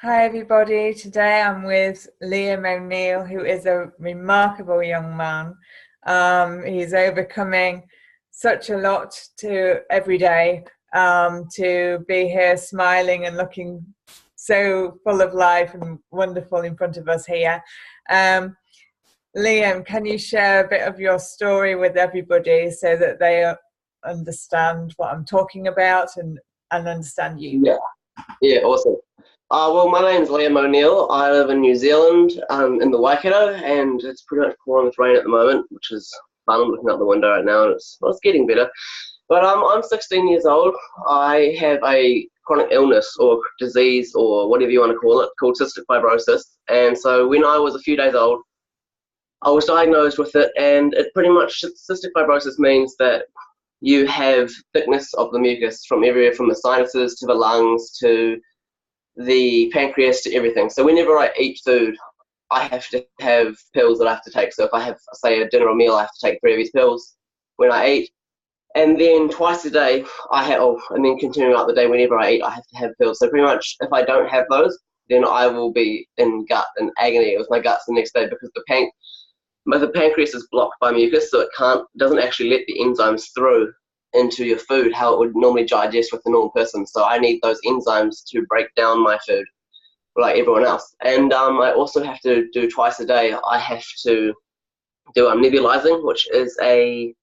Hi everybody, today I'm with Liam O'Neill, who is a remarkable young man. He's overcoming such a lot to every day to be here smiling and looking so full of life and wonderful in front of us here. Liam, can you share a bit of your story with everybody so that they understand what I'm talking about and understand you? Yeah, awesome. Well, my name's Liam O'Neill. I live in New Zealand, in the Waikato, and it's pretty much pouring with rain at the moment, which is fun. I'm looking out the window right now, and it's getting better. But I'm 16 years old. I have a chronic illness or disease or whatever you want to call it, called cystic fibrosis. And so when I was a few days old, I was diagnosed with it, and it pretty much cystic fibrosis means that you have thickness of the mucus from everywhere, from the sinuses to the lungs to the pancreas to everything. So whenever I eat food, I have to have pills that I have to take. So if I have, say, a dinner or meal, I have to take 3 of these pills when I eat. And then twice a day, and then continuing out the day, whenever I eat, I have to have pills. So pretty much if I don't have those, then I will be in agony with my guts the next day, because the pancreas is blocked by mucus, so it doesn't actually let the enzymes through into your food how it would normally digest with a normal person. So I need those enzymes to break down my food like everyone else. And I also have to do twice a day, I have to do nebulizing, which is probably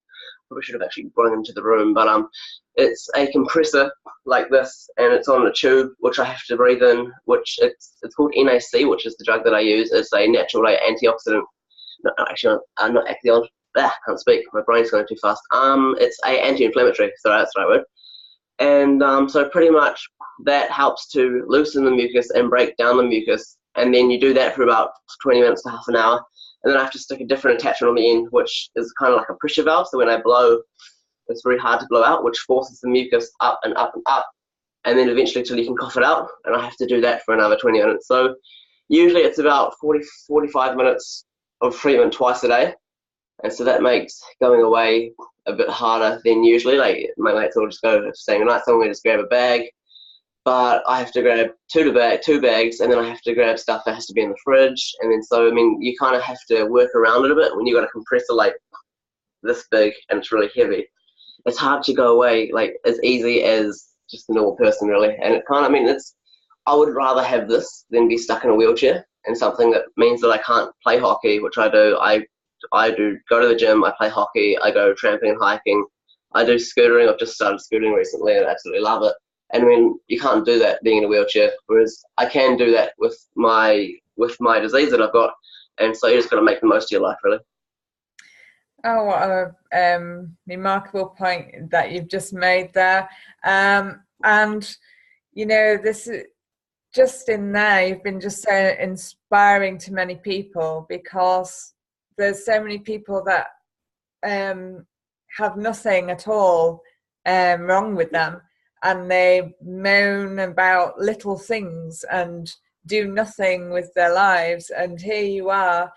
should have actually brought into the room, but it's a compressor like this, and it's on a tube which I have to breathe in, which it's called NAC, which is the drug that I use. It's a natural antioxidant. No, actually, not Axion. Can't speak. My brain's going too fast. It's a anti-inflammatory, so that's the right word. And so pretty much that helps to loosen the mucus and break down the mucus. And then you do that for about 20 minutes to half an hour. And then I have to stick a different attachment on the end, which is kind of like a pressure valve. So when I blow, it's very hard to blow out, which forces the mucus up and up and up. And then eventually till you can cough it out. And I have to do that for another 20 minutes. So usually it's about 45 minutes of treatment twice a day, and so that makes going away a bit harder than usually. Like my mates will just go staying the night somewhere, just grab a bag, but I have to grab two bags, and then I have to grab stuff that has to be in the fridge, and then so I mean you kind of have to work around it a bit when you got a compressor like this big and it's really heavy. It's hard to go away like as easy as just a normal person, really. And it kind of, I mean, I would rather have this than be stuck in a wheelchair, and something that means that I can't play hockey, which I do. I do go to the gym, I play hockey, I go tramping and hiking, I do scootering. I've just started scootering recently and I absolutely love it. And I mean, you can't do that being in a wheelchair, whereas I can do that with my disease that I've got. And so you just got to make the most of your life, really. Oh, what a remarkable point that you've just made there. And, you know, this is just in there, you've been just so inspiring to many people, because there's so many people that have nothing at all wrong with them, and they moan about little things and do nothing with their lives. And here you are,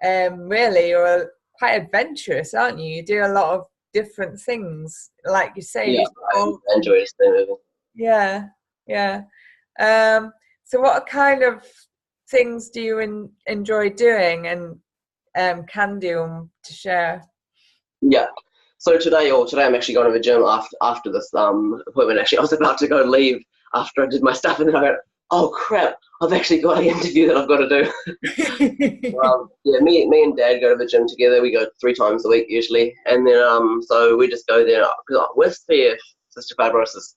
really, you're quite adventurous, aren't you? You do a lot of different things, like you say. Yeah, I enjoy it. Yeah. So what kind of things do you enjoy doing and can do to share? Yeah. So today I'm actually going to the gym after this appointment. Actually, I was about to go leave after I did my stuff, and then I go, oh crap, I've actually got an interview that I've got to do. Yeah, me and Dad go to the gym together. We go 3 times a week usually, and then so we just go there because with CF, cystic fibrosis,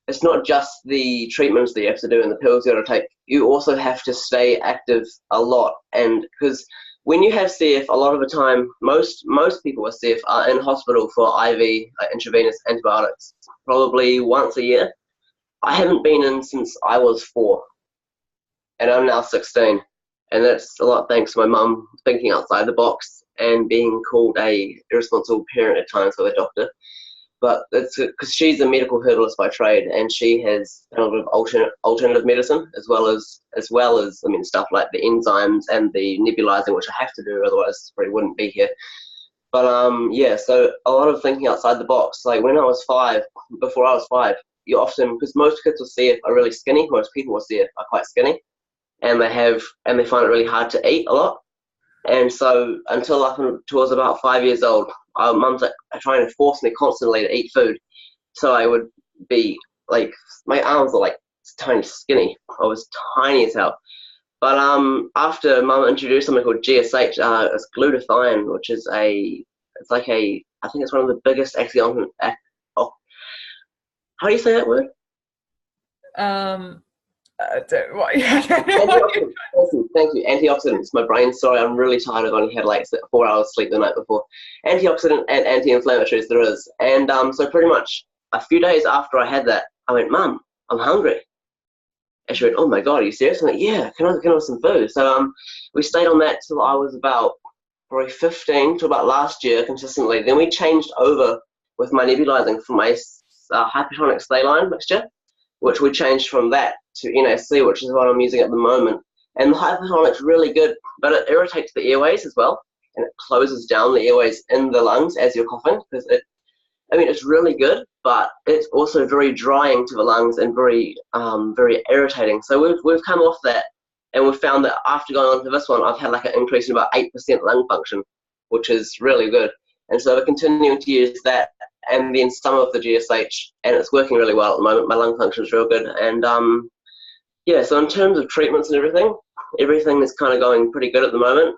it's not just the treatments that you have to do and the pills you have to take. You also have to stay active a lot, and because when you have CF, a lot of the time, most people with CF are in hospital for IV, intravenous antibiotics, probably once a year. I haven't been in since I was 4, and I'm now 16, and that's a lot thanks to my mum thinking outside the box and being called a irresponsible parent at times by the doctor. But it's because she's a medical herbalist by trade, and she has done a lot of alternative medicine as well as I mean stuff like the enzymes and the nebulizing, which I have to do, otherwise I probably wouldn't be here. But yeah, so a lot of thinking outside the box. Like when I was 5, before I was 5, you often, because most kids with CF are really skinny, most people with CF are quite skinny, and they find it really hard to eat a lot. And so until up until I was about 5 years old, mum's like trying to force me constantly to eat food. So I would be like, my arms were like tiny skinny. I was tiny as hell. But after mum introduced something called GSH, it's glutathione, which is I think it's one of the biggest how do you say that word? I don't, what, I don't know what you... Thank you. Antioxidants. My brain, sorry, I'm really tired. I've only had like 4 hours sleep the night before. Antioxidant and anti-inflammatories there is. And so pretty much a few days after I had that, I went, Mum, I'm hungry. And she went, oh my God, are you serious? I'm like, yeah, can I have some food? So we stayed on that till I was about probably 15 to about last year consistently. Then we changed over with my nebulizing from my hypertonic saline mixture, which we changed from that to NAC, which is what I'm using at the moment. And the hypertonic's really good, but it irritates the airways as well, and it closes down the airways in the lungs as you're coughing, because it's really good, but it's also very drying to the lungs and very irritating. So we've come off that, and we've found that after going on to this one, I've had like an increase in about 8% lung function, which is really good. And so we're continuing to use that, and then some of the GSH, and it's working really well at the moment. My lung function is real good, and so in terms of treatments and everything is kind of going pretty good at the moment.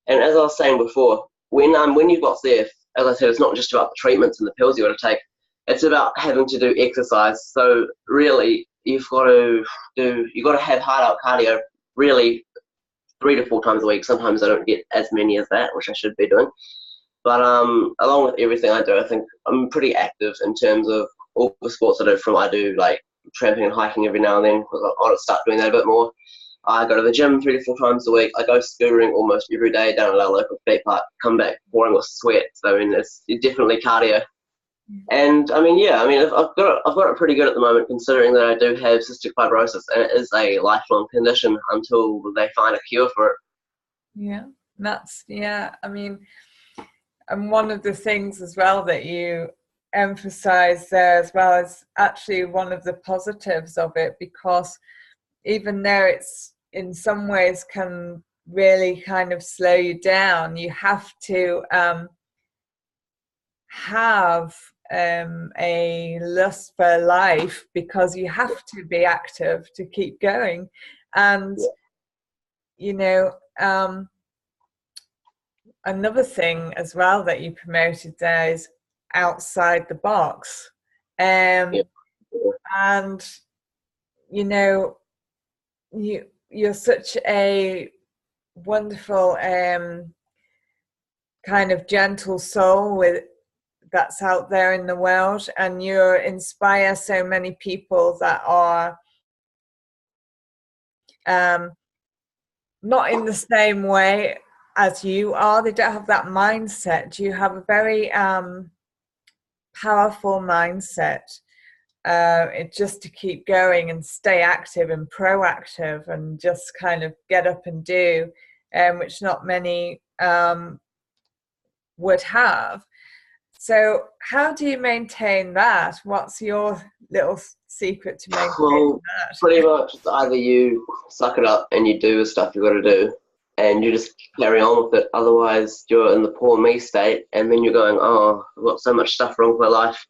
And as I was saying before, when you've got CF, as I said, it's not just about the treatments and the pills you got to take. It's about having to do exercise. So really, you've got to have hard out cardio really 3 to 4 times a week. Sometimes I don't get as many as that, which I should be doing. But along with everything I do, I think I'm pretty active in terms of all the sports I do like tramping and hiking every now and then. I want to start doing that a bit more. I go to the gym 3 to 4 times a week. I go scootering almost every day down at our local skate park. Come back pouring with sweat. So it's definitely cardio. And I've got it pretty good at the moment, considering that I do have cystic fibrosis, and it is a lifelong condition until they find a cure for it. Yeah, and one of the things as well that you emphasize there as well is actually one of the positives of it, because even though it's in some ways can really kind of slow you down, you have to have a lust for life, because you have to be active to keep going. And another thing as well that you promoted there is outside the box. And you're such a wonderful kind of gentle soul that's out there in the world, and you inspire so many people that are not in the same way as you are. They don't have that mindset. You have a very powerful mindset, just to keep going and stay active and proactive and just kind of get up and do, which not many would have. So how do you maintain that? What's your little secret to maintain that? Pretty much either you suck it up and you do the stuff you got to do, and you just carry on with it. Otherwise, you're in the poor me state, and then you're going, oh, I've got so much stuff wrong with my life,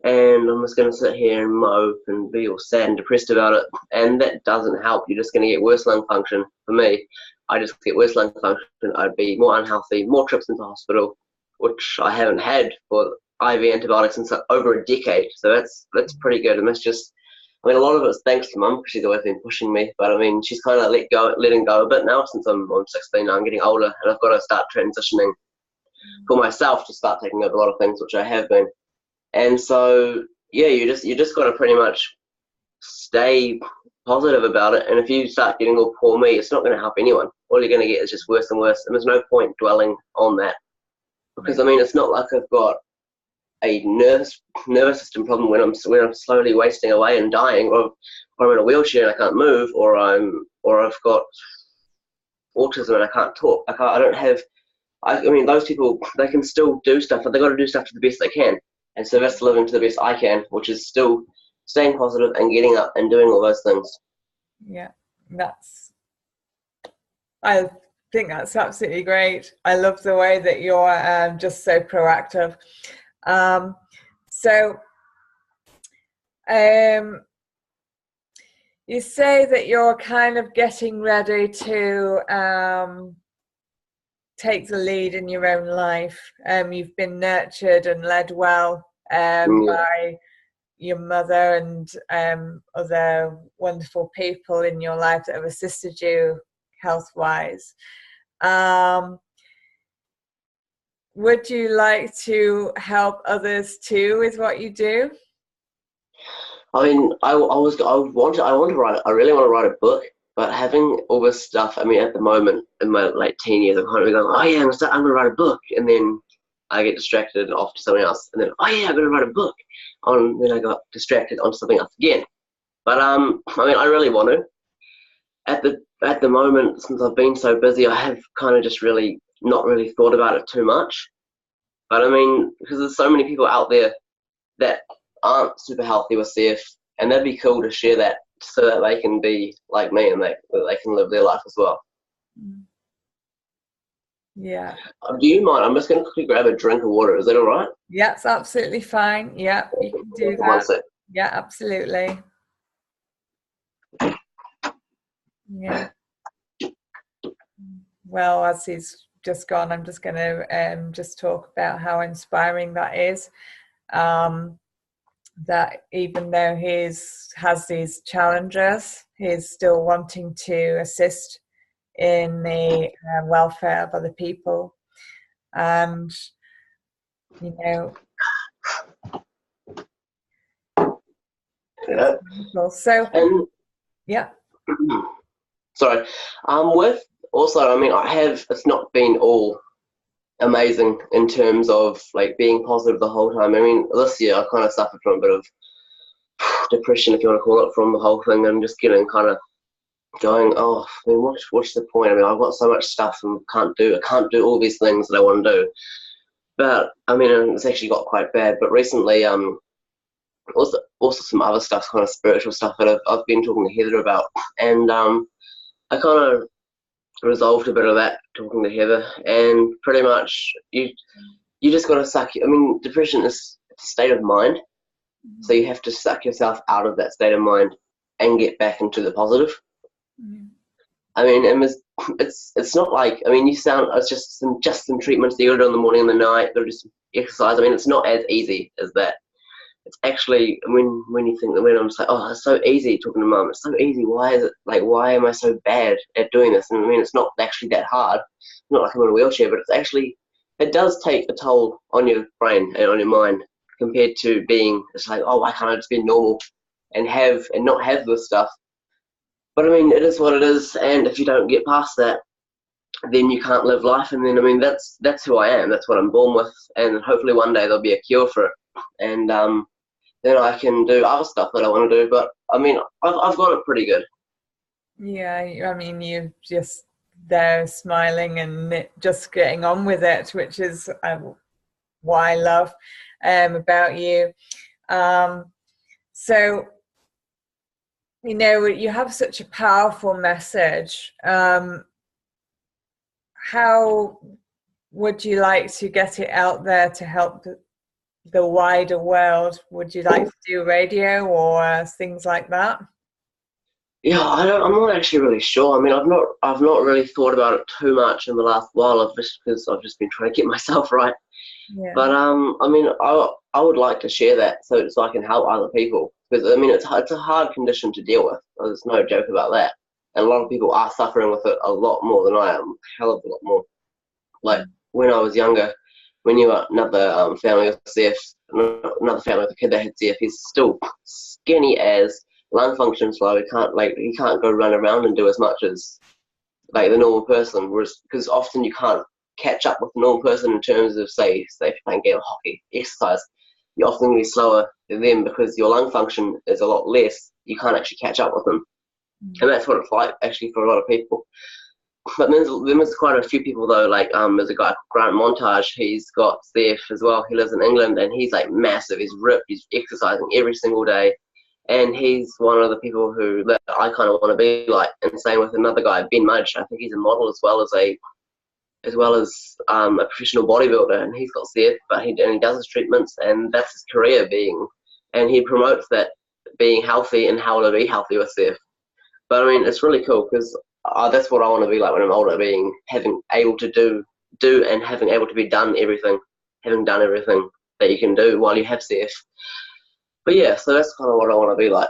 and I'm just going to sit here and mope and be all sad and depressed about it. And that doesn't help. You're just going to get worse lung function. For me, I just get worse lung function. I'd be more unhealthy, more trips into hospital, which I haven't had for IV antibiotics in over a decade. So that's pretty good. And that's just, a lot of it's thanks to Mum, because she's always been pushing me. But she's kind of letting go a bit now, since I'm 16 now. I'm getting older, and I've got to start transitioning for myself to start taking over a lot of things, which I have been. And so, yeah, you just got to pretty much stay positive about it. And if you start getting all poor me, it's not going to help anyone. All you're going to get is just worse and worse. And there's no point dwelling on that, because it's not like I've got a nervous system problem when I'm slowly wasting away and dying, or I'm in a wheelchair and I can't move, or I've got autism and I can't talk. Those people, they can still do stuff, but they got to do stuff to the best they can. And so that's living to the best I can, which is still staying positive and getting up and doing all those things. Yeah, I think that's absolutely great. I love the way that you're just so proactive. So you say that you're kind of getting ready to take the lead in your own life. You've been nurtured and led well by your mother and other wonderful people in your life that have assisted you health-wise. Would you like to help others too with what you do? I mean, I really want to write a book, but having all this stuff, I mean, at the moment, in my like teen years, I'm kind of going, oh yeah, I'm going to write a book, and then I get distracted off to something else, and then, oh yeah, I'm going to write a book, and then I got distracted onto something else again. But I mean, I really want to. At the moment, since I've been so busy, I have kind of just really not really thought about it too much. But I mean, because there's so many people out there that aren't super healthy with CF, and that'd be cool to share that so that they can be like me and they can live their life as well. Yeah. Do you mind? I'm just going to quickly grab a drink of water. Is that all right? Yeah, it's absolutely fine. Yeah, you can do that. Yeah, absolutely. Yeah. Well, as he's just gone, I'm just going to just talk about how inspiring that is. That even though he has these challenges, he's still wanting to assist in the welfare of other people. And, you know, yeah. So, and, yeah. Sorry. With also, I mean, it's not been all amazing in terms of like being positive the whole time. I mean, this year I kind of suffered from a bit of depression, if you want to call it, from the whole thing, and just getting kind of going, oh, I mean, what's the point? I mean, I've got so much stuff and I can't do all these things that I want to do. But I mean, it's actually got quite bad. But recently, also some other stuff, kind of spiritual stuff that I've been talking to Heather about, and I kind of resolved a bit of that talking to Heather, and pretty much you just got to I mean, depression is a state of mind, so you have to suck yourself out of that state of mind and get back into the positive. I mean, it's not like, I mean, it's just some treatments that you do in the morning and the night, or just exercise. I mean, it's not as easy as that. It's actually, when you think, when I'm just like, oh, it's so easy talking to mum, it's so easy, why am I so bad at doing this? And I mean, it's not actually that hard. It's not like I'm in a wheelchair, but it does take a toll on your brain and on your mind compared to it's like, oh, why can't I just be normal and not have this stuff? But I mean, it is what it is, and if you don't get past that, then you can't live life. And then, I mean, that's who I am, that's what I'm born with, and hopefully one day there'll be a cure for it. And then I can do other stuff that I want to do. But I mean, I've got it pretty good. Yeah, I mean, you're just there smiling and just getting on with it, which is what I love about you. So, you know, you have such a powerful message. How would you like to get it out there to help the wider world? Would you like to do radio or things like that? Yeah, I'm not actually really sure. I mean, I've not really thought about it too much in the last while, because I've just been trying to get myself right. Yeah. But I mean, I would like to share that so I can help other people, because I mean, it's a hard condition to deal with. There's no joke about that, and a lot of people are suffering with it a lot more than I am, a hell of a lot more. Like when I was younger, we knew another family with CF, another family with a kid that had CF. He's still skinny as, lung function slow. He can't go run around and do as much as like the normal person. Whereas, because often you can't catch up with the normal person in terms of say if you're playing a game of hockey, exercise, you're often going to be slower than them because your lung function is a lot less. You can't actually catch up with them, and that's what it's like actually for a lot of people. But there's quite a few people though, like there's a guy Grant Montage, he's got CF as well. He lives in England and he's like massive, he's ripped, he's exercising every single day, and he's one of the people who that I kind of want to be like. And same with another guy, Ben Mudge. I think he's a model as well as a professional bodybuilder, and he's got CF, but he does his treatments, and that's his career and he promotes that being healthy and how to be healthy with CF. But I mean, it's really cool because that's what I want to be like when I'm older, having able to do and having able to be having done everything that you can do while you have CF. But yeah, so that's kind of what I want to be like.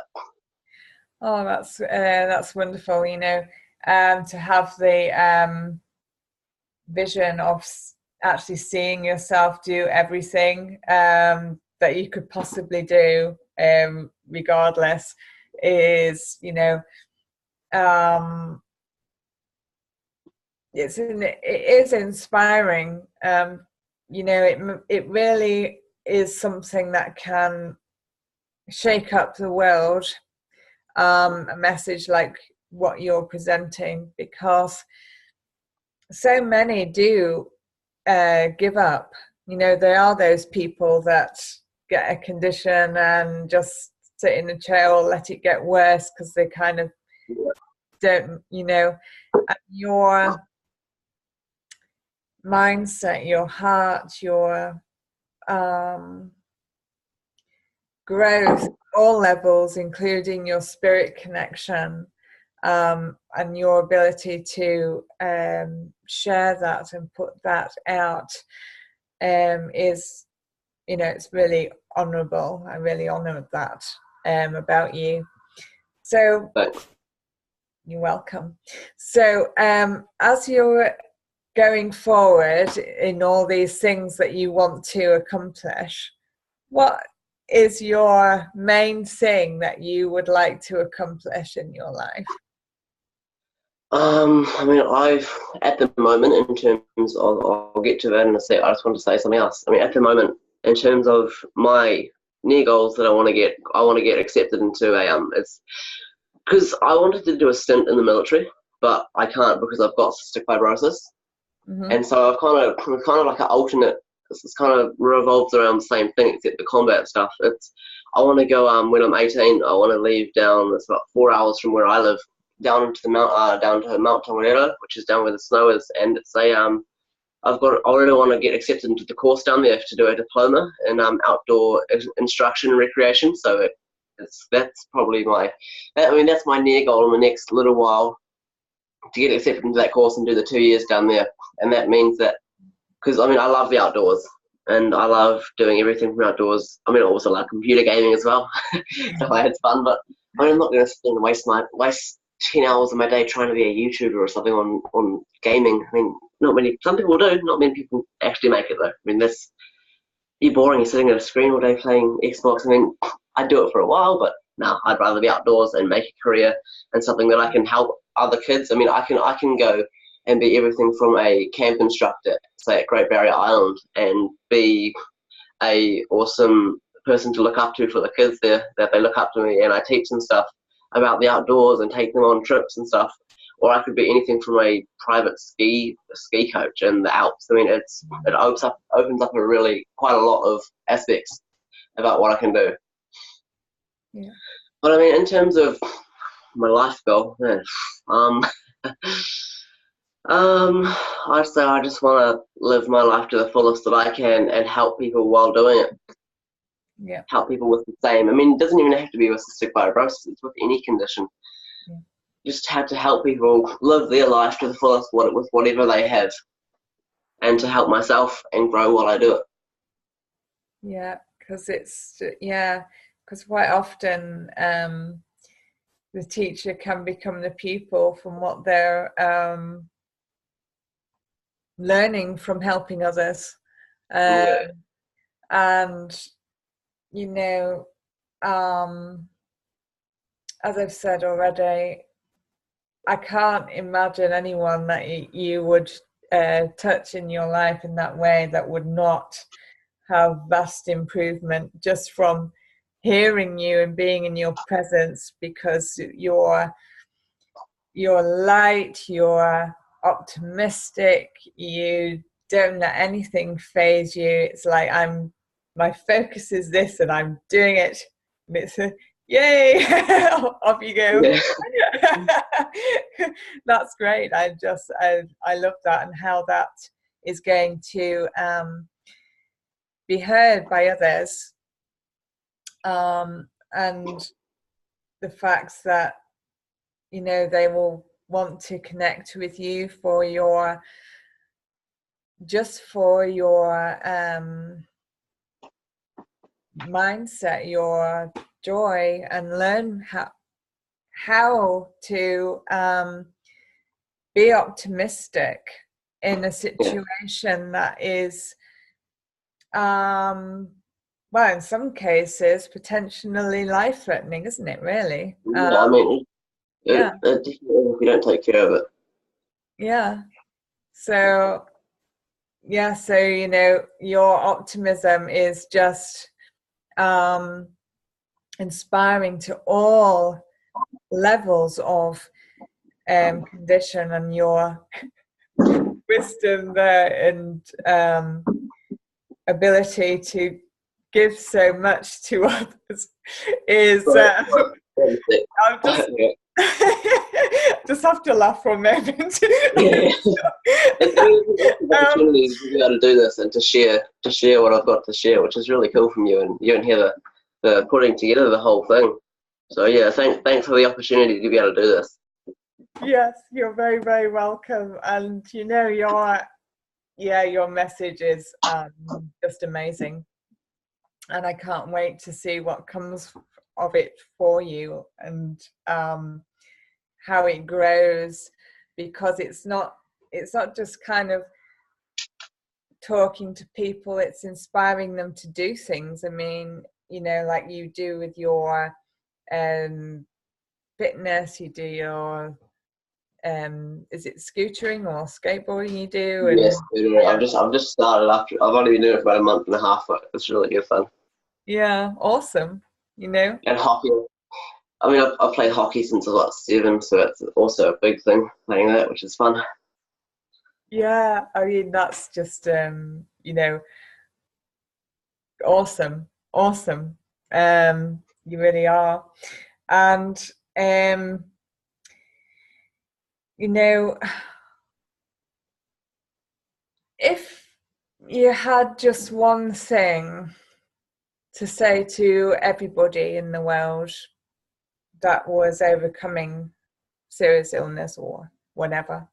Oh, that's wonderful. You know, to have the vision of actually seeing yourself do everything that you could possibly do, regardless, is, you know, it is inspiring. You know, it really is something that can shake up the world. A message like what you're presenting, because so many do give up. You know, there are those people that get a condition and just sit in a chair or let it get worse because they kind of don't, you know, your mindset, your heart, your growth, all levels, including your spirit connection, and your ability to share that and put that out, is, you know, it's really honourable. I really honour that about you. So Thanks. you're welcome. So as you're going forward in all these things that you want to accomplish, what is your main thing that you would like to accomplish in your life? I mean, at the moment, in terms of, I'll get to that in a sec. I just want to say something else. I mean, at the moment, in terms of my near goals that I want to get accepted into it's because I wanted to do a stint in the military, but I can't because I've got cystic fibrosis, and so I've kind of like an alternate. It's kind of revolves around the same thing except the combat stuff. I want to go when I'm 18. I want to leave down. It's about 4 hours from where I live, down into the down to Mount Tongariro, which is down where the snow is, and it's I really want to get accepted into the course down there to do a diploma in outdoor instruction and recreation. So that's probably that's my near goal in the next little while, to get accepted into that course and do the 2 years down there. And that means that, because I mean, I love the outdoors and I love doing everything from outdoors. I mean, I also like computer gaming as well. So it's fun, but I mean, I'm not going to waste 10 hours of my day trying to be a YouTuber or something on gaming. I mean, some people do, not many people actually make it though. I mean, you're boring, you're sitting at a screen all day playing Xbox. I mean, I'd do it for a while, but no, I'd rather be outdoors and make a career and something that I can help other kids. I mean, I can go and be everything from a camp instructor, say at Great Barrier Island, and be a awesome person to look up to for the kids there, that they look up to me, and I teach them stuff about the outdoors and take them on trips and stuff. Or I could be anything from a private ski coach in the Alps. I mean, it opens up quite a lot of aspects about what I can do. Yeah. But I mean, in terms of my life goal, I'd say I just want to live my life to the fullest that I can and help people while doing it. Yeah. Help people with the same. I mean, it doesn't even have to be with cystic fibrosis. It's with any condition. Yeah. Just have to help people live their life to the fullest with whatever they have, and to help myself and grow while I do it. Yeah, because quite often the teacher can become the pupil from what they're learning from helping others. Yeah. And, you know, as I've said already, I can't imagine anyone that you would touch in your life in that way that would not have vast improvement just from hearing you and being in your presence, because you're light, you're optimistic, you don't let anything faze you. It's like my focus is this and I'm doing it. Yay! Off you go. Yeah. That's great. I love that, and how that is going to be heard by others, and the fact that, you know, they will want to connect with you for your mindset, your joy, and learn how to be optimistic in a situation that is, well, in some cases, potentially life-threatening, isn't it, really? Yeah, I mean, Yeah. definitely if you don't take care of it. Yeah. So, yeah, so, you know, your optimism is just inspiring to all levels of condition, and your wisdom there, and ability to give so much to others is I'm just just have to laugh for a moment. Yeah. It's opportunities to be able to do this and to share what I've got to share, which is really cool from you and here the putting together the whole thing. So yeah, thanks for the opportunity to be able to do this. Yes, you're very, very welcome. And you know, your message is just amazing, and I can't wait to see what comes of it for you, and how it grows, because it's not just kind of talking to people, it's inspiring them to do things. I mean, you know, like you do with your fitness, you do your is it scootering or skateboarding you do? And Yes, I've just started after I've only been doing it for about a month and a half, but it's really good fun. yeah, awesome. You know, And hockey. I mean, I've played hockey since I was about 7, so it's also a big thing playing that, which is fun. yeah, I mean, that's just you know, awesome. You really are. And you know, if you had just one thing to say to everybody in the world that was overcoming serious illness or whatever,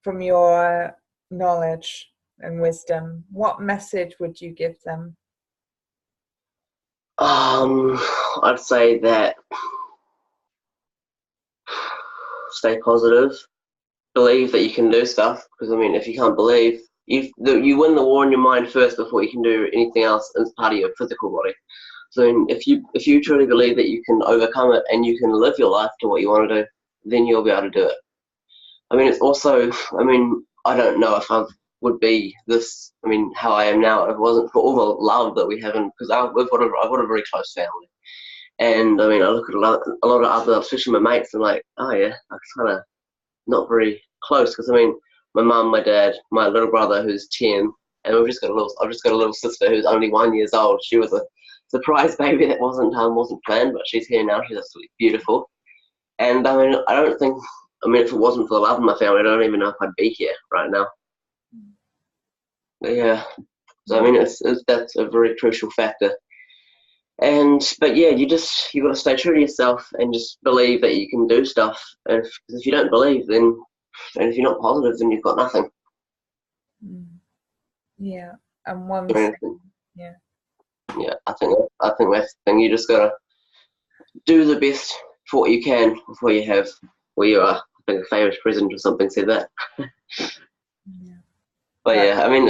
from your knowledge and wisdom, what message would you give them? I'd say that stay positive, believe that you can do stuff. Because I mean, if you can't believe, you win the war in your mind first before you can do anything else as part of your physical body. So if you truly believe that you can overcome it and you can live your life to what you want to do, then you'll be able to do it. I mean, it's also, I mean, I don't know if I would be this, I mean, how I am now if it wasn't for all the love that we have, because I've got a very close family. And I mean, I look at a lot of other, especially my mates, and like, oh yeah, I'm kind of not very close. Because I mean, my mum, my dad, my little brother who's 10, and I've just got a little sister who's only 1 year old. She was a surprise baby that wasn't planned, but she's here now. She's absolutely beautiful. And I mean, I mean, if it wasn't for the love of my family, I don't even know if I'd be here right now. But yeah, so I mean, that's a very crucial factor. But yeah, you got to stay true to yourself and just believe that you can do stuff. And if you don't believe, and if you're not positive, then you've got nothing. Yeah, and one I thing, mean, yeah. Yeah, I think that's the thing. You just gotta do the best for what you can with what you have, where you are. I think a famous president or something said that. Yeah. But yeah, I mean,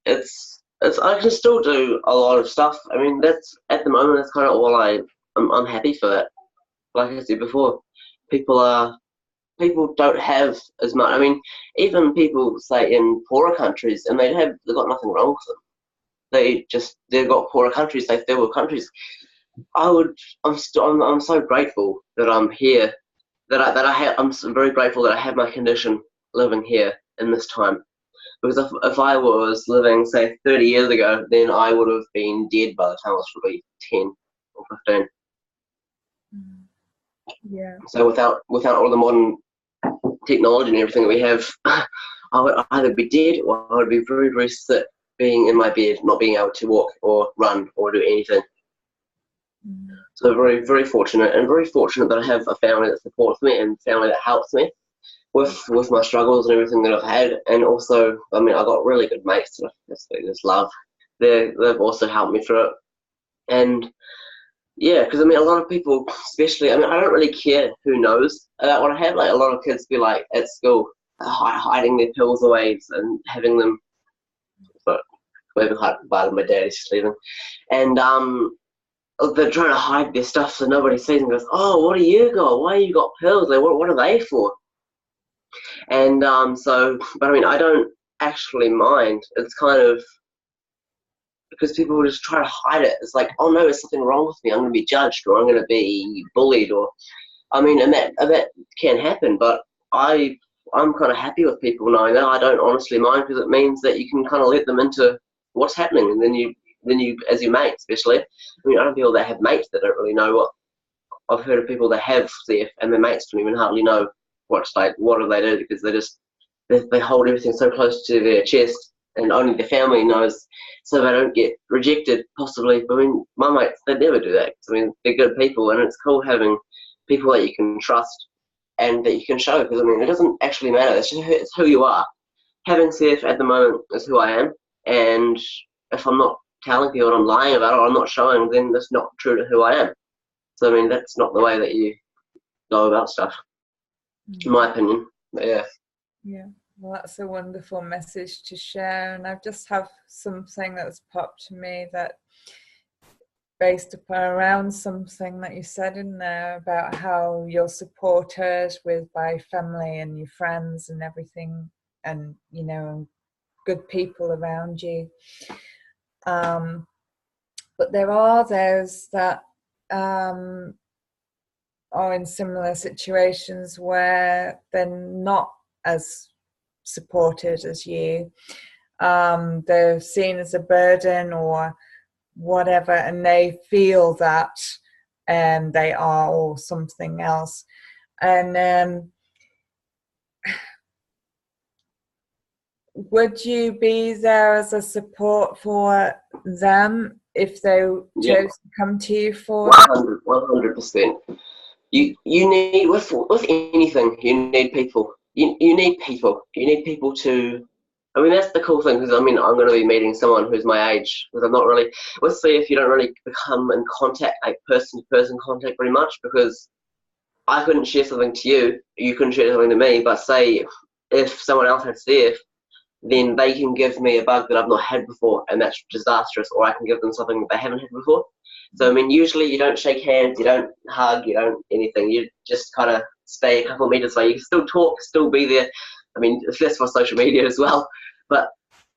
it's I can still do a lot of stuff. I mean, that's at the moment. That's kind of all I'm happy for that. Like I said before, people don't have as much. I mean, even people say in poorer countries, and they've got nothing wrong with them. They've got poorer countries. They third world countries. I'm so grateful that I'm here. I'm very grateful that I have my condition living here in this time. Because if I was living, say, 30 years ago, then I would have been dead by the time I was probably 10 or 15. Yeah. So without all the modern technology and everything that we have, I would either be dead or I would be very, very sick, being in my bed, not being able to walk or run or do anything. Mm. So very, very fortunate, and very fortunate that I have a family that supports me and family that helps me with my struggles and everything that I've had. And also, I mean, I got really good mates that I just love. They've also helped me through it. And yeah, because I mean, a lot of people, especially, I mean, I don't really care who knows about what I have. Like, a lot of kids be like at school, hiding their pills away and having them, but maybe by my dad is leaving, and they're trying to hide their stuff so nobody sees and goes, oh, what do you got? Why you got pills? Like, what are they for? And so, but I mean, I don't actually mind. It's kind of because people will just try to hide it. It's like, oh no, there's something wrong with me. I'm going to be judged, or I'm going to be bullied, or I mean, and that can happen. But I'm kind of happy with people knowing that. I don't honestly mind, because it means that you can kind of let them into what's happening, and then you as your mate, especially. I mean, I know people that have mates that don't really know what. I've heard of people that have CF and their mates don't even hardly know what do they do, because they hold everything so close to their chest, and only their family knows, so they don't get rejected, possibly. I mean, my mates, they never do that. I mean, they're good people, and it's cool having people that you can trust and that you can show, because I mean, it doesn't actually matter. It's who you are. Having CF at the moment is who I am, and if I'm not telling people and I'm lying about it, or I'm not showing, then that's not true to who I am. So I mean, that's not the way that you go about stuff, in my opinion. But yeah. Yeah. Well, that's a wonderful message to share. And I just have something that's popped to me that based upon around something that you said in there about how you're supported by family and your friends and everything, and you know, good people around you. But there are those that are in similar situations where they're not as supported as you. They're seen as a burden or whatever, and they feel that they are, or something else. And would you be there as a support for them if they chose to come to you for 100%. You need, with anything, you need people. You need people. You need people to. I mean, that's the cool thing, because I mean, I'm going to be meeting someone who's my age, because I'm not really. Let's see if you don't really become in contact, like person-to-person contact, very much, because I couldn't share something to you, you couldn't share something to me. But say if someone else had CF, then they can give me a bug that I've not had before, and that's disastrous, or I can give them something that they haven't had before. So, I mean, usually you don't shake hands, you don't hug, you don't anything. You just kind of stay a couple of meters away. You can still talk, still be there. I mean, that's for social media as well. But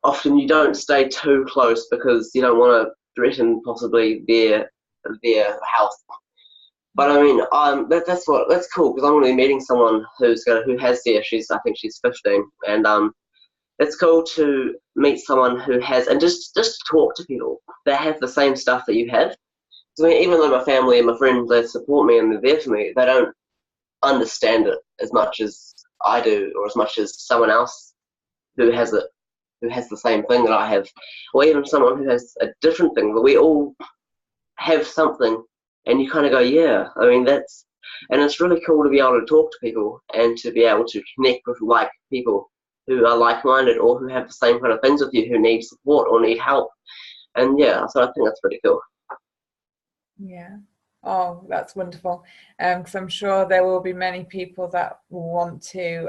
often you don't stay too close, because you don't want to threaten possibly their health. But I mean, that's cool, because I'm going to be meeting someone who has CF. I think she's 15, and it's cool to meet someone who has, and just talk to people that have the same stuff that you have. I mean, even though my family and my friends, they support me and they're there for me, they don't understand it as much as I do, or as much as someone else who has it, who has the same thing that I have, or even someone who has a different thing. But we all have something, and you kind of go, yeah. I mean, and it's really cool to be able to talk to people and to be able to connect with like people who are like-minded, or who have the same kind of things with you, who need support or need help. And yeah, so I think that's pretty cool. Yeah. Oh, that's wonderful. Because I'm sure there will be many people that want to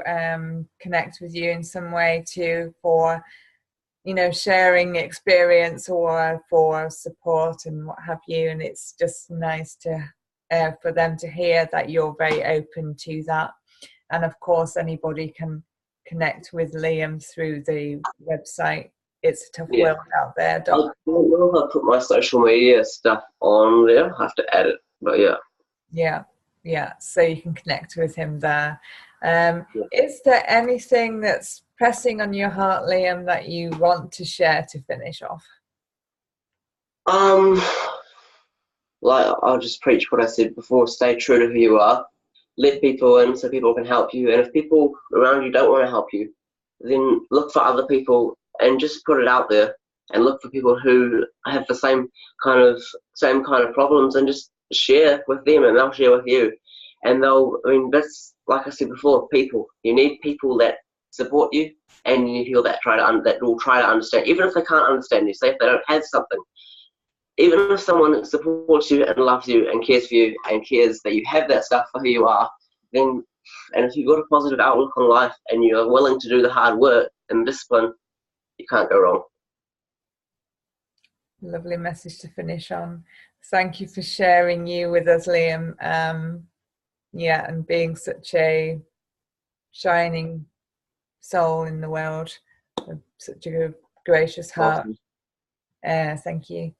connect with you in some way too, for, you know, sharing experience or for support and what have you. And it's just nice to for them to hear that you're very open to that. And of course, anybody can connect with Liam through the website. It's a tough world out there. I don't know if I put my social media stuff on there. I have to add it, but yeah. Yeah. So you can connect with him there. Is there anything that's pressing on your heart, Liam, that you want to share to finish off? Like, I'll just preach what I said before. Stay true to who you are. let people in so people can help you. And if people around you don't want to help you, then look for other people and just put it out there, and look for people who have the same kind of problems, and just share with them, and they'll share with you. And that's, like I said before, people. You need people that support you, and you need people that will try to understand, even if they can't understand you. Say if they don't have something, even if someone supports you and loves you and cares for you and cares that you have that stuff for who you are, then, and if you've got a positive outlook on life and you're willing to do the hard work and discipline, you can't go wrong. Lovely message to finish on. Thank you for sharing you with us, Liam. Yeah, and being such a shining soul in the world, such a gracious heart. Awesome. Thank you.